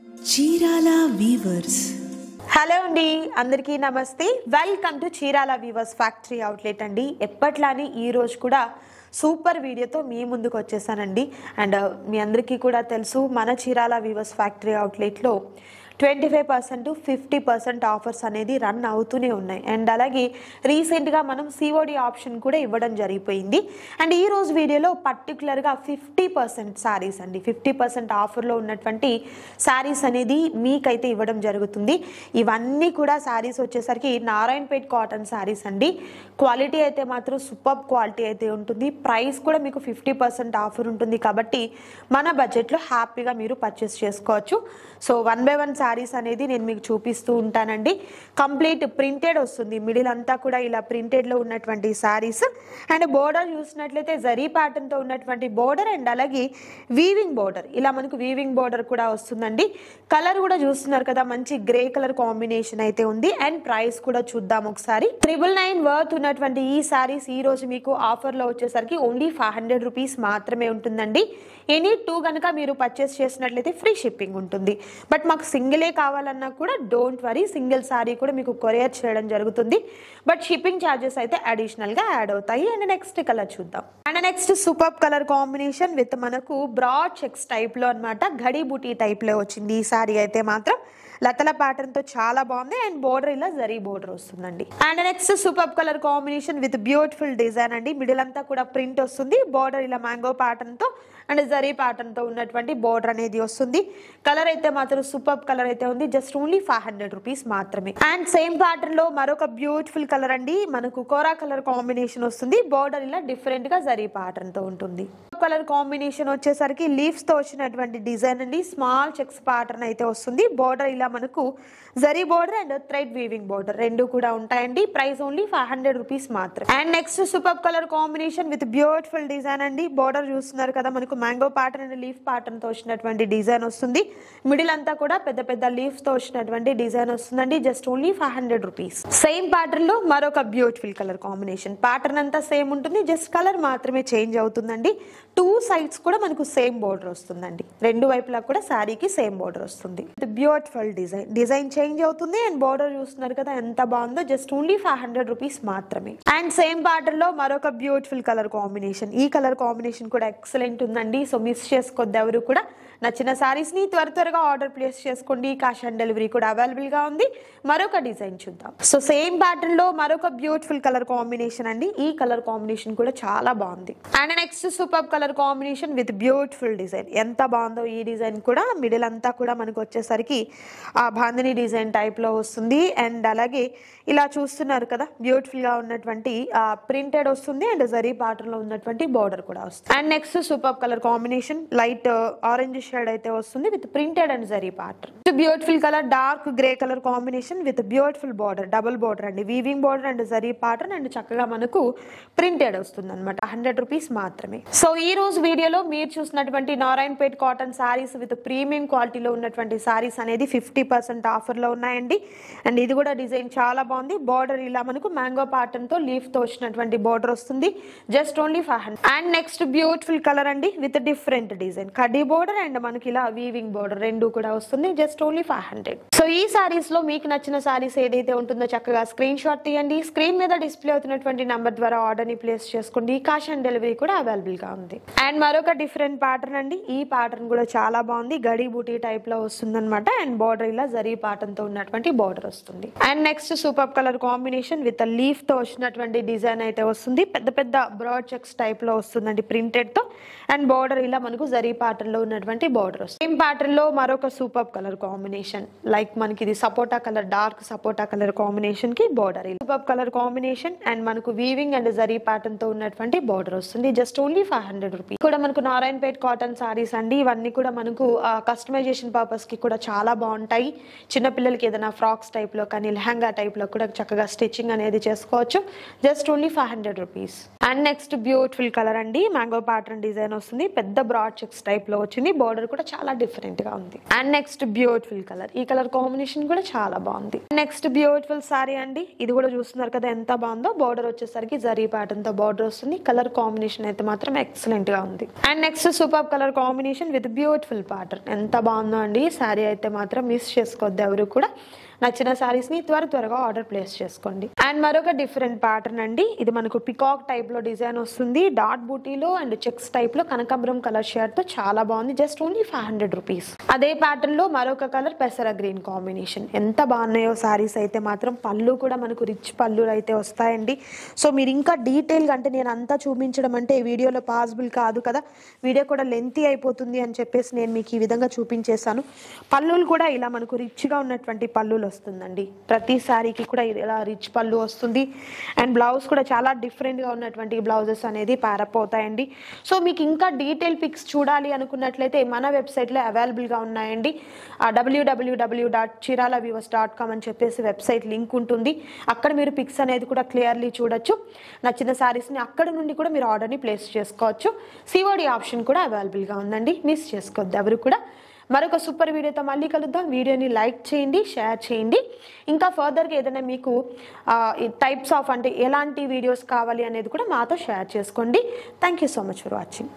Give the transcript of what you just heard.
Chirala weavers. Hello అండి, అందరికీ నమస్తే. Welcome to Chirala weavers factory outlet అండి. ఎప్పట్లానే ఈరోజు కూడా సూపర్ వీడియోతో మీ ముందుకు వచ్చేసానండి. అండ్ మీ అందరికీ కూడా తెలుసు, మన చీరాల వీవర్స్ ఫ్యాక్టరీ అవుట్లెట్లో 25% 50% ఆఫర్స్ అనేది రన్ అవుతూనే ఉన్నాయి. అండ్ అలాగే రీసెంట్గా మనం సిఓడి ఆప్షన్ కూడా ఇవ్వడం జరిగిపోయింది. అండ్ ఈరోజు వీడియోలో పర్టికులర్గా 50% శారీస్ అండి, 50% ఆఫర్లో ఉన్నటువంటి శారీస్ అనేది మీకైతే ఇవ్వడం జరుగుతుంది. ఇవన్నీ కూడా శారీస్ వచ్చేసరికి నారాయణపేట్ కాటన్ శారీస్ అండి. క్వాలిటీ అయితే మాత్రం సూపర్ క్వాలిటీ అయితే ఉంటుంది. ప్రైస్ కూడా మీకు 50% ఆఫర్ ఉంటుంది కాబట్టి మన బడ్జెట్లో హ్యాపీగా మీరు పర్చేస్ చేసుకోవచ్చు. సో 1 by 1 శారీస్ అనేది నేను మీకు చూపిస్తూ ఉంటానండి. కంప్లీట్ ప్రింటెడ్ వస్తుంది, మిడిల్ అంతా కూడా ఇలా ప్రింటెడ్లో ఉన్నటువంటి శారీస్. అండ్ బోర్డర్ చూసినట్లయితే జరీ ప్యాటర్న్తో ఉన్నటువంటి బోర్డర్ అండ్ అలాగే వీవింగ్ బోర్డర్, ఇలా మనకు వీవింగ్ బోర్డర్ కూడా వస్తుందండి. కలర్ కూడా చూస్తున్నారు కదా, మంచి గ్రే కలర్ కాంబినేషన్ అయితే ఉంది. అండ్ ప్రైస్ కూడా చూద్దాం ఒకసారి. 999 వర్త్ ఉన్నటువంటి ఈ శారీస్ ఈ రోజు మీకు ఆఫర్లో వచ్చేసరికి ఓన్లీ 500 రూపీస్ మాత్రమే ఉంటుందండి. ఎనీ 2 కనుక మీరు పర్చేస్ చేసినట్లయితే ఫ్రీ షిప్పింగ్ ఉంటుంది. బట్ మాకు సింగిలే కావాలన్నా కూడా డోంట్ వరీ, సింగిల్ సారీ కూడా మీకు కొరియర్ చేయడం జరుగుతుంది. బట్ షిప్పింగ్ ఛార్జెస్ అయితే అడిషనల్గా యాడ్ అవుతాయి. అండ్ నెక్స్ట్ కలర్ చూద్దాం. And next super colour combination with మనకు బ్రాడ్ చెక్స్ టైప్లో అనమాట, ఘడి బూటీ టైప్లో వచ్చింది ఈ సారీ అయితే మాత్రం. లతల ప్యాటర్న్ తో చాలా బాగుంది. అండ్ బోర్డర్ ఇలా జరీ బోర్డర్ వస్తుందండి. And next super colour combination with beautiful design అండి. మిడిల్ అంతా కూడా ప్రింట్ వస్తుంది, బోర్డర్ ఇలా మ్యాంగో ప్యాటర్న్ తో అండ్ జరీ ప్యాటర్న్ తో ఉన్నటువంటి బోర్డర్ అనేది వస్తుంది. కలర్ అయితే మాత్రం సూపర్ కలర్ అయితే ఉంది. జస్ట్ ఓన్లీ 500 రూపీస్ మాత్రమే. అండ్ సేమ్ ప్యాటర్న్ లో మరొక బ్యూటిఫుల్ కలర్ అండి, మనకు కోరా కలర్ కాంబినేషన్ వస్తుంది. బోర్డర్ ఇలా డిఫరెంట్ గా జరీ ప్యాటర్న్ తో ఉంటుంది. కలర్ కాంబినేషన్ వచ్చేసరికి లీవ్స్ తో వచ్చినటువంటి డిజైన్ అండి. స్మాల్ చెక్స్ ప్యాటర్న్ అయితే వస్తుంది. బోర్డర్ ఇలా మనకు zari border and thread weaving border రెండు కూడా ఉంటాయండి. ప్రైస్ ఓన్లీ 500 రూపీస్ మాత్రం. And next super colour combination with beautiful design అండి. బోర్డర్ చూస్తున్నారు కదా, మనకు mango pattern and leaf pattern తో వచ్చినటువంటి డిజైన్ వస్తుంది. మిడిల్ అంతా కూడా పెద్ద పెద్ద లీవ్స్ తో వచ్చినటువంటి డిజైన్ వస్తుందండి. Just only 500 rupees. Same pattern లో మరొక బ్యూటిఫుల్ కలర్ కాంబినేషన్. ప్యాటర్న్ అంతా సేమ్ ఉంటుంది, జస్ట్ కలర్ మాత్రమే చేంజ్ అవుతుందండి. 2 సైడ్స్ కూడా మనకు సేమ్ బోర్డర్ వస్తుందండి. రెండు వైపులా కూడా శారీకి సేమ్ బోర్డర్ వస్తుంది. బ్యూటిఫుల్ డిజైన్ చేంజ్ అవుతుంది. అండ్ బోర్డర్ చూస్తున్నారు కదా ఎంత బాగుందో. జస్ట్ ఓన్లీ 500 రూపీస్ మాత్రమే. అండ్ సేమ్ ప్యాటర్న్ లో మరొక బ్యూటిఫుల్ కలర్ కాంబినేషన్. ఈ కలర్ కాంబినేషన్ కూడా ఎక్సలెంట్ ఉందండి. సో మిస్ చేసుకోవద్దు ఎవరు కూడా. నచ్చిన శారీస్ ని త్వరగా ఆర్డర్ ప్లేస్ చేసుకోండి. క్యాష్ ఆన్ డెలివరీ కూడా అవైలబుల్ గా ఉంది. మరొక డిజైన్ చూద్దాం. సో సేమ్ ప్యాటర్న్ లో మరొక బ్యూటిఫుల్ కలర్ కాంబినేషన్ అండి. ఈ కలర్ కాంబినేషన్ కూడా చాలా బాగుంది. And next super colour combination with beautiful design. ఎంత బాగుందో ఈ డిజైన్ కూడా. మిడిల్ అంతా కూడా మనకు వచ్చేసరికి ఆ బాందిని డిజైన్ టైప్ లో వస్తుంది. అండ్ అలాగే ఇలా చూస్తున్నారు కదా, బ్యూటిఫుల్ గా ఉన్నటువంటి ప్రింటెడ్ వస్తుంది. అండ్ జరీ ప్యాటర్న్ లో ఉన్నటువంటి బోర్డర్ కూడా వస్తుంది. And next super colour combination light orange shade అయితే వస్తుంది with printed and zari pattern. Beautiful colour dark grey colour combination with beautiful border, double border అండి, weaving border and zari pattern. And చక్కగా మనకు printed వస్తుంది అనమాట. 100 రూపీస్ మాత్రమే. సో ఈ రోజు వీడియోలో మీరు చూసినటువంటి Narayanpet cotton saris with premium క్వాలిటీలో ఉన్నటువంటి శారీస్ అనేది 50% ఆఫర్ లో ఉన్నాయండి. అండ్ ఇది కూడా డిజైన్ చాలా బాగుంది. బోర్డర్ ఇలా మనకు మ్యాంగో ప్యాటర్న్ తో లీఫ్ తో వచ్చినటువంటి బోర్డర్ వస్తుంది. Just only 500. And next beautiful colour అండి విత్ డిఫరెంట్ డిజైన్, కడ్డీ బోర్డర్ అండ్ మనకి ఇలా వీవింగ్ బోర్డర్ రెండు కూడా వస్తుంది. Just only 500. సో ఈ సారీస్ లో మీకు నచ్చిన సారీస్ ఏదైతే ఉంటుందో చక్కగా స్క్రీన్ షాట్ తీయండి. స్క్రీన్ మీద డిస్ప్లే అవుతున్నటువంటి నంబర్ ద్వారా ఆర్డర్ ని ప్లేస్ చేసుకోండి. క్యాష్ ఆన్ డెలివరీ కూడా అవైలబుల్ గా ఉంది. అండ్ మరొక డిఫరెంట్ ప్యాటర్న్ అండి. ఈ ప్యాటర్న్ కూడా చాలా బాగుంది. గడి బూటీ టైప్ లో వస్తుంది అనమాట. అండ్ బోర్డర్ ఇలా జరీ ప్యాటర్న్ తో ఉన్నటువంటి బోర్డర్ వస్తుంది. And next super colour combination with leaf తో వచ్చినటువంటి డిజైన్ అయితే వస్తుంది. పెద్ద పెద్ద బ్రాడ్ చెక్స్ టైప్ లో వస్తుందండి ప్రింటెడ్ తో. అండ్ బోర్డర్ ఇలా మనకు జరీ ప్యాటర్న్ లో ఉన్నటువంటి బోర్డర్ వస్తుంది. సేమ్ ప్యాటర్న్ లో మరొక సూపర్ కలర్ కాంబినేషన్, లైక్ మనకి ఇది సపోటా కలర్, డార్క్ సపోటా కలర్ కాంబినేషన్ కి border super colour combination. And మనకు వీవింగ్ అండ్ జరీ ప్యాటర్న్ తో ఉన్నటువంటి బోర్డర్ వస్తుంది. Just only 500 rupees. కూడా మనకు నారాయణపేట్ కాటన్ సారీస్ అండి. ఇవన్నీ కూడా మనకు కస్టమైజేషన్ పర్పస్ కి కూడా చాలా బాగుంటాయి. చిన్నపిల్లలకి ఏదైనా ఫ్రాక్స్ టైప్ లో కానీ లెహంగా టైప్ లో కూడా చక్కగా స్టిచ్చింగ్ అనేది చేసుకోవచ్చు. Just only 500 rupees. And next beautiful colour అండి. మ్యాంగో ప్యాటర్న్ డిజైన్ వస్తుంది. పెద్ద బ్రాడ్ చెక్స్ టైప్ లో వచ్చింది. బోర్డర్ కూడా చాలా డిఫరెంట్ గా ఉంది. And next beautiful colour. ఈ కలర్ కాంబినేషన్ కూడా చాలా బాగుంది. నెక్స్ట్ బ్యూటిఫుల్ సారీ అండి. ఇది కూడా చూస్తున్నారు కదా ఎంత బాగుందో. బోర్డర్ వచ్చేసరికి జరీ ప్యాటర్న్ తో బోర్డర్ వస్తుంది. కలర్ కాంబినేషన్ అయితే మాత్రం ఎక్సలెంట్ డిఫరెంట్గా ఉంది. And next super colour combination with beautiful pattern. ఎంత బాగుందో అండి శారీ అయితే మాత్రం మిస్ చేసుకోవద్దు ఎవరు కూడా. నచ్చిన శారీస్ని త్వరగా ఆర్డర్ ప్లేస్ చేసుకోండి. అండ్ మరొక డిఫరెంట్ ప్యాటర్న్ అండి. ఇది మనకు పికాక్ టైప్లో డిజైన్ వస్తుంది, డాట్ బూటీలో అండ్ చెక్స్ టైప్లో కనకాంబరం కలర్ షేడ్తో చాలా బాగుంది. Just only 500 rupees. అదే ప్యాటర్న్లో మరొక కలర్ పెసర గ్రీన్ కాంబినేషన్. ఎంత బాగున్నాయో శారీస్ అయితే మాత్రం. పళ్ళు కూడా మనకు రిచ్ పళ్ళు అయితే వస్తాయండి. సో మీరు ఇంకా డీటెయిల్గా అంటే నేను అంతా చూపించడం అంటే ఈ వీడియోలో పాసిబుల్ కాదు కదా, వీడియో కూడా లెంతీ అయిపోతుంది అని చెప్పేసి నేను మీకు ఈ విధంగా చూపించేశాను. పళ్ళులు కూడా ఇలా మనకు రిచ్గా ఉన్నటువంటి పళ్ళులు వస్తుందండి. ప్రతి శారీకి కూడా ఇలా రిచ్ పళ్ళు వస్తుంది. అండ్ బ్లౌజ్ కూడా చాలా డిఫరెంట్గా ఉన్నటువంటి బ్లౌజెస్ అనేది ప్యారప్ అవుతాయండి. సో మీకు ఇంకా డీటెయిల్ పిక్స్ చూడాలి అనుకున్నట్లయితే మన వెబ్సైట్లో అవైలబుల్గా ఉన్నాయండి. www.chiralaviewers.com అని చెప్పేసి వెబ్సైట్ లింక్ ఉంటుంది. అక్కడ మీరు పిక్స్ అనేది కూడా క్లియర్లీ చూడొచ్చు. నచ్చిన శారీస్ని అక్కడ నుండి కూడా మీరు ఆర్డర్ని ప్లేస్ చేసుకోవచ్చు. సిఓడి ఆప్షన్ కూడా అవైలబుల్గా ఉందండి. మిస్ చేసుకోవద్దు ఎవరు కూడా. మరొక సూపర్ వీడియోతో మళ్ళీ కలుద్దాం. వీడియోని లైక్ చేయండి, షేర్ చేయండి. ఇంకా ఫర్దర్గా ఏదైనా మీకు టైప్స్ ఆఫ్ అంటే ఎలాంటి వీడియోస్ కావాలి అనేది కూడా మాతో షేర్ చేసుకోండి. Thank you so much for watching.